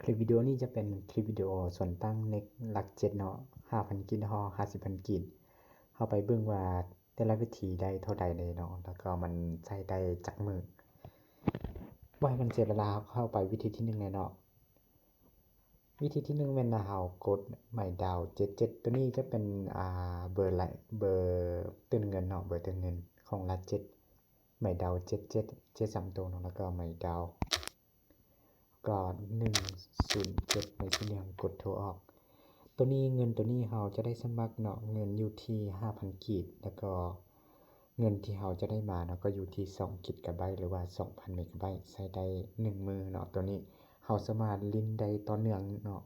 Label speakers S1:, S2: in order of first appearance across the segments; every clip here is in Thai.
S1: คลิปวิดีโอนี้จะเป็นคลิปวิดีโอส่วนตั้งเน็กหลัก7เนาะ 5,000 กิกฮอ50,000 กิกเข้าไปเบิ่งว่าแต่ละวิธีได้เท่าใดเลยเนาะแล้วก็มันใช้ได้จักมื้อบ่ให้มันเสียเวลาเข้าไปวิธีที่1เลยเนาะวิธีที่1แม่นเฮากดหมายดาว77ตัวนี้จะเป็นเบอร์เบอร์ตื่นเงินเนาะเบอร์ตื่นเงินของรัฐ7หมายดาว77 73ตัวเนาะแล้วก็หมายดาวก็107ในที่นี้กดโทรออกตัวนี้เงินตัวนี้เราจะได้สมัครเนาะเงินอยู่ที่ 5,000 กิกแล้วก็เงินที่เราจะได้มาเนาะก็อยู่ที่2 กิกะไบต์หรือว่า 2,000 เมกะไบต์ใช้ได้1มื้อเนาะตัวนี้เราสามารถลิ้นได้ต่อเนื่องเนาะ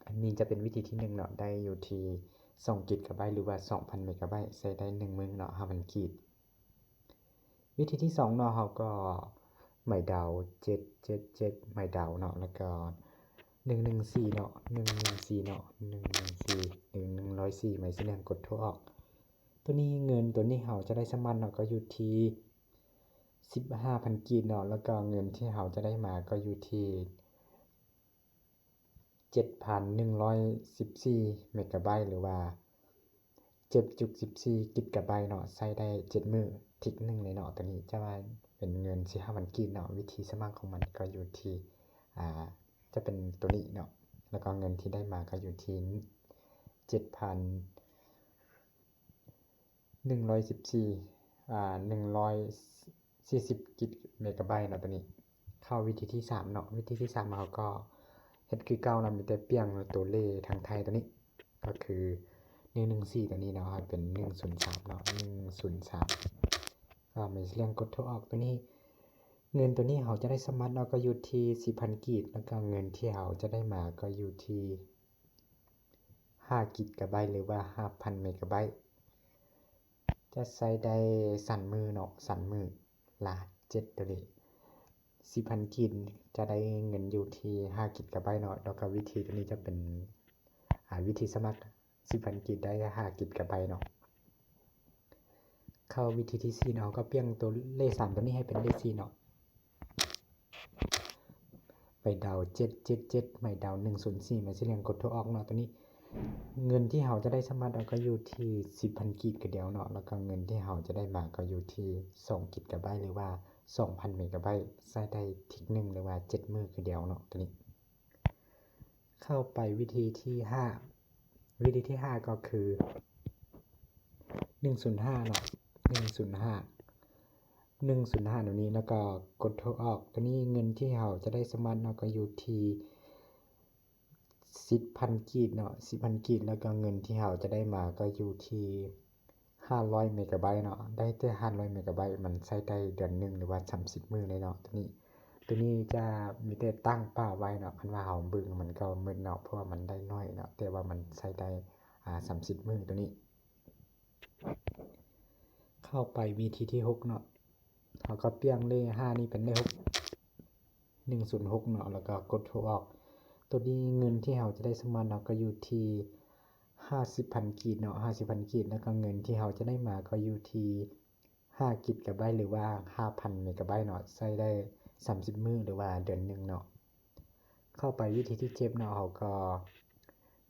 S1: อันนี้จะเป็นวิธีที่1เนาะได้อยู่ที่2 กิกะไบต์หรือว่า 2,000 เมกะไบต์ใช้ได้1มื้อเนาะ 5,000 กิกวิธีที่2เนาะเราก็หมายดาว777หมายดาวเนาะแล้วก็114เนาะ114เนาะ114หรือ104หมายสีเหลืองกดโทรออกตัวนี้เงินตัวนี้เราจะได้สมัครเนาะก็อยู่ที่ 15,000 กิกเนาะแล้วก็เงินที่เราจะได้มาก็อยู่ที่ 7,114 เมกะไบต์หรือว่า 7.14 กิกะไบต์เนาะใช้ได้7มื้อทิก1เลยเนาะตัวนี้จะว่าเป็นเงิน 15,000 กิกเนาะวิธีสมัครของมันก็อยู่ที่จะเป็นตัวนี้เนาะแล้วก็เงินที่ได้มาก็อยู่ที่ 7,114 140 กิกเมกะไบต์เนาะตัวนี้เข้าวิธีที่3เนาะวิธีที่3เราก็เฮ็ดคือเก่านะมีแต่เปลี่ยนตัวเลขทางไทยตัวนี้ก็คือ114ตัวนี้เนาะเป็น103เนาะ103ก็มีเรื่องกดโทรออกตัวนี้เงินตัวนี้เราจะได้สมัครเนาะก็อยู่ที่ 4,000 กิกแล้วก็เงินที่เราจะได้มาก็อยู่ที่5 กิกะไบต์หรือว่า 5,000 เมกะไบต์จะใช้ได้สั่นมือเนาะสั่นมือละ7ตัวนี้ 4,000 กิกจะได้เงินอยู่ที่5 กิกะไบต์เนาะแล้วก็วิธีตัวนี้จะเป็นวิธีสมัคร 4,000 กิกได้5 กิกะไบต์เนาะเข้าวิธีที่4เนาะก็เปลี่ยนตัวเลข3ตัวนี้ให้เป็นเลข4เนาะไปดาว777หมายดาว104หมายสีเหลืองกดโทรออกเนาะตัวนี้เงินที่เราจะได้สมัครก็อยู่ที่ 10,000 กิกคือเดียวเนาะแล้วก็เงินที่เราจะได้มาก็อยู่ที่2 กิกะไบต์หรือว่า 2,000 เมกะไบต์ใช้ได้ทิก1หรือว่า7มื้อคือเดียวเนาะตัวนี้เข้าไปวิธีที่5วิธีที่5ก็คือ105เนาะ105ตัวนี้แล้วก็กดโทรออกตัวนี้เงินที่เราจะได้สมัครเนาะก็อยู่ที่ 10,000 กิกเนาะ 10,000 กิกแล้วก็เงินที่เราจะได้มาก็อยู่ที่500 เมกะไบต์เนาะได้แต่500 เมกะไบต์มันใช้ได้เดือนนึงหรือว่า30มื้อเลยเนาะตัวนี้จะมีแต่ตั้งป้าไว้เนาะคันว่าเราเบิ่งมันก็มึนเนาะเพราะว่ามันได้น้อยเนาะแต่ว่ามันใช้ได้30มื้อตัวนี้เข้าไปวิธีที่6เนาะเราก็เปลี่ยนเลข5นี่เป็นเลข6 106เนาะแล้วก็กดโทรออกตัวนี้เงินที่เราจะได้สมัครเนาะก็อยู่ที่ 50,000 กิกเนาะ 50,000 กิกแล้วก็เงินที่เราจะได้มาก็อยู่ที่5 กิกะไบต์หรือว่า 5,000 เมกะไบต์เนาะใช้ได้30มื้อหรือว่าเดือนนึงเนาะเข้าไปวิธีที่7เนาะเราก็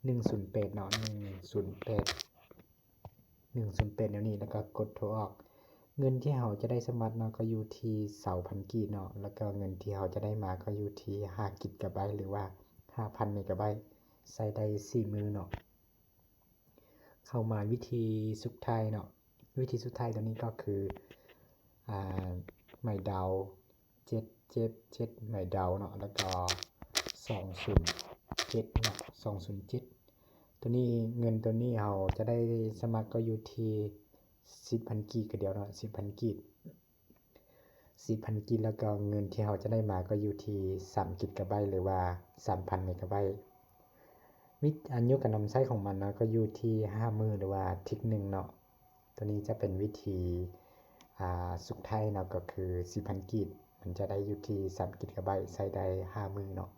S1: 108เนาะ108เดี๋ยวนี้แล้วก็กดโทรออกเงินที่เราจะได้สมัครเนาะก็อยู่ที่ 2,000 กิกเนาะแล้วก็เงินที่เราจะได้มาก็อยู่ที่5 กิกะไบต์หรือว่า 5,000 เมกะไบต์ใช้ได้4มื้อเนาะเข้ามาวิธีสุดท้ายเนาะวิธีสุดท้ายตัวนี้ก็คือหมายดาว777หมายดาวเนาะแล้วก็207เนาะ207ตัวนี้เงินตัวนี้เราจะได้สมัครก็อยู่ที่ 10,000 กิกคือเดียวเนาะ 10,000 กิก 10,000 กิกแล้วก็เงินที่เราจะได้มาก็อยู่ที่3 กิกะไบต์หรือว่า 3,000 เมกะไบต์อายุการนำใช้ของมันเนาะก็อยู่ที่5มื้อหรือว่าทิก1เนาะตัวนี้จะเป็นวิธีสุดท้ายเนาะก็คือ 4,000 กิกมันจะได้อยู่ที่3 กิกะไบต์ใช้ได้5มื้อเนาะ